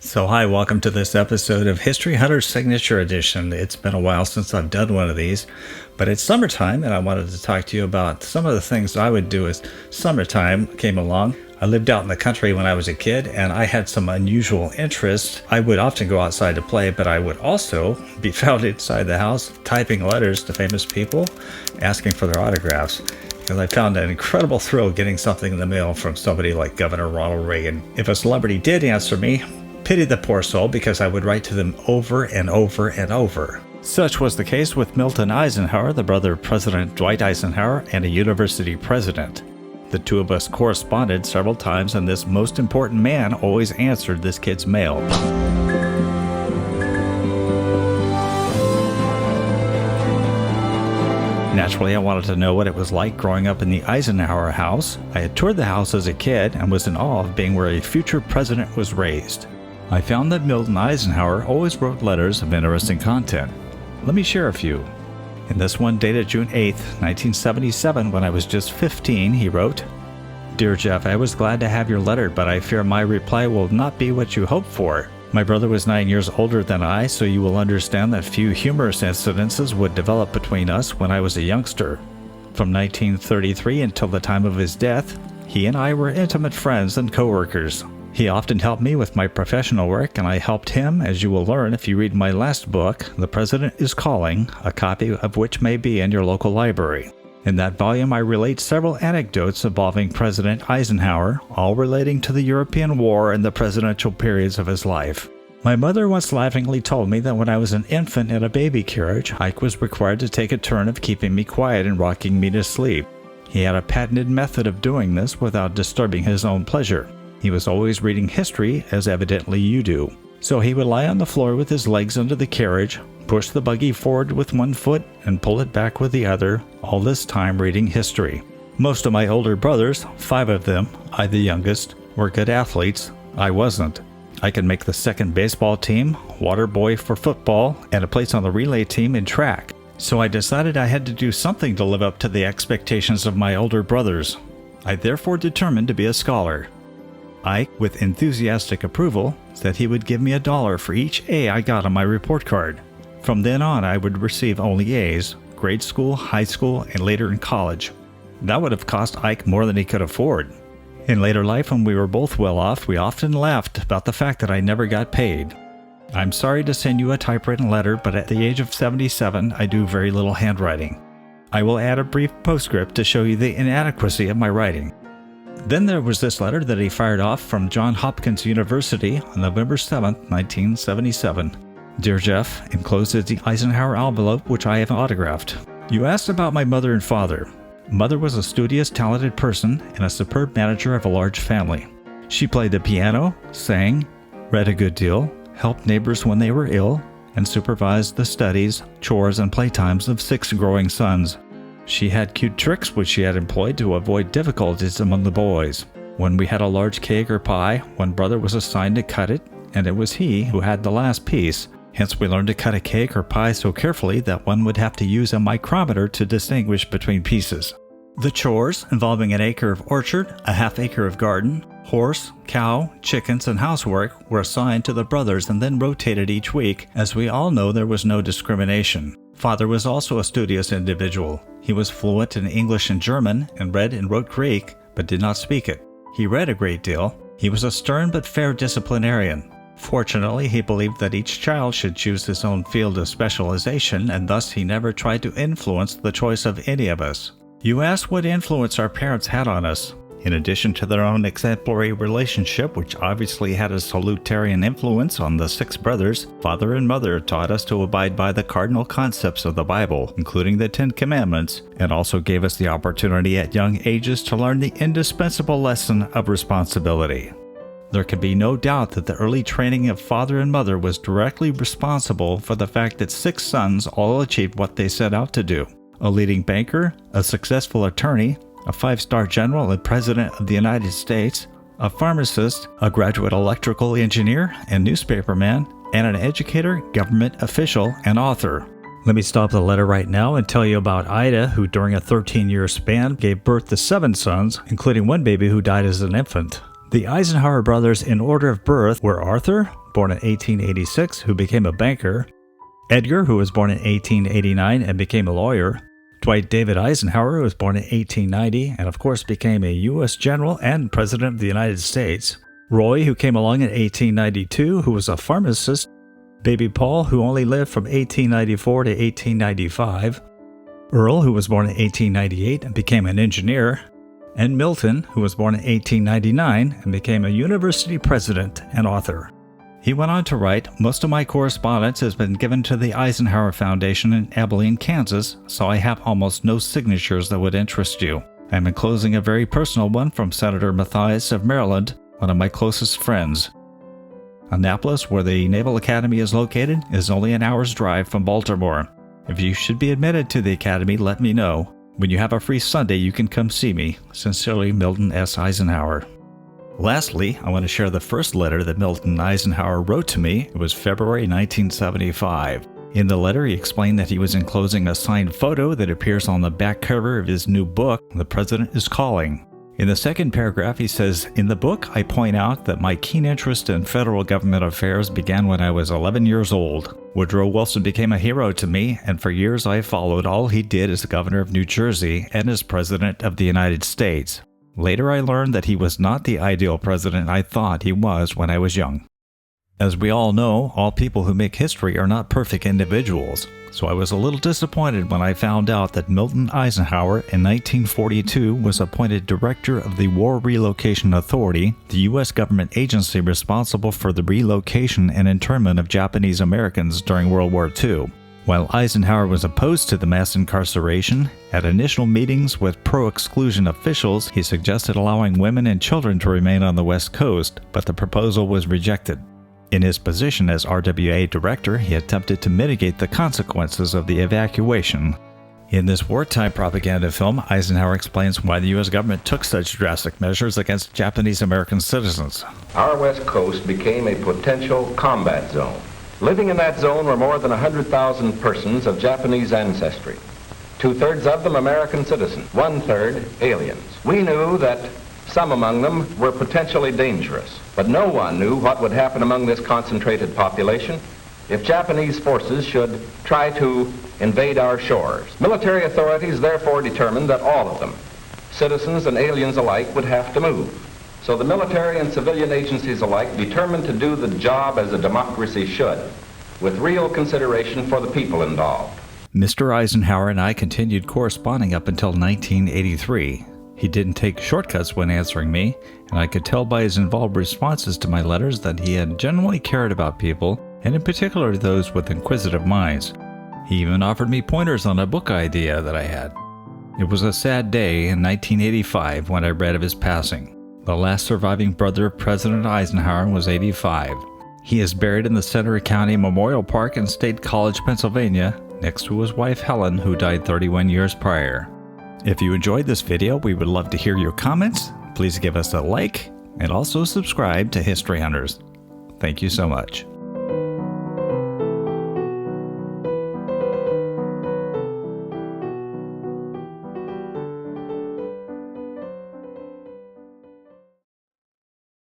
So hi, welcome to this episode of History Hunter's Signature Edition. It's been a while since I've done one of these, but it's summertime and I wanted to talk to you about some of the things I would do as summertime came along. I lived out in the country when I was a kid and I had some unusual interests. I would often go outside to play, but I would also be found inside the house typing letters to famous people, asking for their autographs. Because I found an incredible thrill getting something in the mail from somebody like Governor Ronald Reagan. If a celebrity did answer me, pity the poor soul, because I would write to them over and over and over. Such was the case with Milton Eisenhower, the brother of President Dwight Eisenhower and a university president. The two of us corresponded several times, and this most important man always answered this kid's mail. Naturally, I wanted to know what it was like growing up in the Eisenhower house. I had toured the house as a kid and was in awe of being where a future president was raised. I found that Milton Eisenhower always wrote letters of interesting content. Let me share a few. In this one dated June 8, 1977, when I was just 15, he wrote, "Dear Jeff, I was glad to have your letter, but I fear my reply will not be what you hoped for. My brother was 9 years older than I, so you will understand that few humorous incidences would develop between us when I was a youngster. From 1933 until the time of his death, he and I were intimate friends and co-workers. He often helped me with my professional work, and I helped him, as you will learn if you read my last book, The President is Calling, a copy of which may be in your local library. In that volume, I relate several anecdotes involving President Eisenhower, all relating to the European War and the presidential periods of his life. My mother once laughingly told me that when I was an infant in a baby carriage, Ike was required to take a turn of keeping me quiet and rocking me to sleep. He had a patented method of doing this without disturbing his own pleasure. He was always reading history, as evidently you do. So he would lie on the floor with his legs under the carriage, push the buggy forward with one foot, and pull it back with the other, all this time reading history. Most of my older brothers, 5 of them, I the youngest, were good athletes. I wasn't. I could make the second baseball team, water boy for football, and a place on the relay team in track. So I decided I had to do something to live up to the expectations of my older brothers. I therefore determined to be a scholar. Ike, with enthusiastic approval, said he would give me $1 for each A I got on my report card. From then on, I would receive only A's, grade school, high school, and later in college. That would have cost Ike more than he could afford. In later life, when we were both well off, we often laughed about the fact that I never got paid. I'm sorry to send you a typewritten letter, but at the age of 77, I do very little handwriting. I will add a brief postscript to show you the inadequacy of my writing." Then there was this letter that he fired off from Johns Hopkins University on November 7, 1977. "Dear Jeff, enclosed is the Eisenhower envelope which I have autographed. You asked about my mother and father. Mother was a studious, talented person and a superb manager of a large family. She played the piano, sang, read a good deal, helped neighbors when they were ill, and supervised the studies, chores, and playtimes of 6 growing sons. She had cute tricks which she had employed to avoid difficulties among the boys. When we had a large cake or pie, one brother was assigned to cut it, and it was he who had the last piece. Hence we learned to cut a cake or pie so carefully that one would have to use a micrometer to distinguish between pieces. The chores, involving an acre of orchard, a half acre of garden, horse, cow, chickens, and housework, were assigned to the brothers and then rotated each week. As we all know, there was no discrimination. Father was also a studious individual. He was fluent in English and German and read and wrote Greek, but did not speak it. He read a great deal. He was a stern but fair disciplinarian. Fortunately, he believed that each child should choose his own field of specialization, and thus he never tried to influence the choice of any of us. You asked what influence our parents had on us. In addition to their own exemplary relationship, which obviously had a salutarian influence on the 6 brothers, father and mother taught us to abide by the cardinal concepts of the Bible, including the 10 Commandments, and also gave us the opportunity at young ages to learn the indispensable lesson of responsibility. There can be no doubt that the early training of father and mother was directly responsible for the fact that 6 sons all achieved what they set out to do: a leading banker, a successful attorney, a 5-star general and president of the United States, a pharmacist, a graduate electrical engineer and newspaperman, and an educator, government official, and author. Let me stop the letter right now and tell you about Ida, who during a 13-year span gave birth to 7 sons, including one baby who died as an infant. The Eisenhower brothers in order of birth were Arthur, born in 1886, who became a banker, Edgar, who was born in 1889 and became a lawyer, Dwight David Eisenhower, who was born in 1890 and of course became a U.S. General and President of the United States, Roy, who came along in 1892, who was a pharmacist, Baby Paul, who only lived from 1894 to 1895, Earl, who was born in 1898 and became an engineer, and Milton, who was born in 1899 and became a university president and author. He went on to write, "Most of my correspondence has been given to the Eisenhower Foundation in Abilene, Kansas, so I have almost no signatures that would interest you. I am enclosing a very personal one from Senator Mathias of Maryland, one of my closest friends. Annapolis, where the Naval Academy is located, is only an hour's drive from Baltimore. If you should be admitted to the Academy, let me know. When you have a free Sunday, you can come see me. Sincerely, Milton S. Eisenhower." Lastly, I want to share the first letter that Milton Eisenhower wrote to me. It was February 1975. In the letter, he explained that he was enclosing a signed photo that appears on the back cover of his new book, The President is Calling. In the second paragraph, he says, "In the book, I point out that my keen interest in federal government affairs began when I was 11 years old. Woodrow Wilson became a hero to me, and for years I followed all he did as governor of New Jersey and as President of the United States. Later I learned that he was not the ideal president I thought he was when I was young." As we all know, all people who make history are not perfect individuals, so I was a little disappointed when I found out that Milton Eisenhower in 1942 was appointed director of the War Relocation Authority, the U.S. government agency responsible for the relocation and internment of Japanese Americans during World War II. While Eisenhower was opposed to the mass incarceration, at initial meetings with pro-exclusion officials, he suggested allowing women and children to remain on the West Coast, but the proposal was rejected. In his position as RWA director, he attempted to mitigate the consequences of the evacuation. In this wartime propaganda film, Eisenhower explains why the U.S. government took such drastic measures against Japanese American citizens. Our West Coast became a potential combat zone. Living in that zone were more than 100,000 persons of Japanese ancestry. 2/3 of them American citizens, 1/3 aliens. We knew that some among them were potentially dangerous, but no one knew what would happen among this concentrated population if Japanese forces should try to invade our shores. Military authorities therefore determined that all of them, citizens and aliens alike, would have to move. So the military and civilian agencies alike determined to do the job as a democracy should, with real consideration for the people involved. Mr. Eisenhower and I continued corresponding up until 1983. He didn't take shortcuts when answering me, and I could tell by his involved responses to my letters that he had genuinely cared about people, and in particular those with inquisitive minds. He even offered me pointers on a book idea that I had. It was a sad day in 1985 when I read of his passing. The last surviving brother of President Eisenhower was 85. He is buried in the Center County Memorial Park in State College, Pennsylvania, next to his wife Helen, who died 31 years prior. If you enjoyed this video, we would love to hear your comments. Please give us a like and also subscribe to History Hunters. Thank you so much.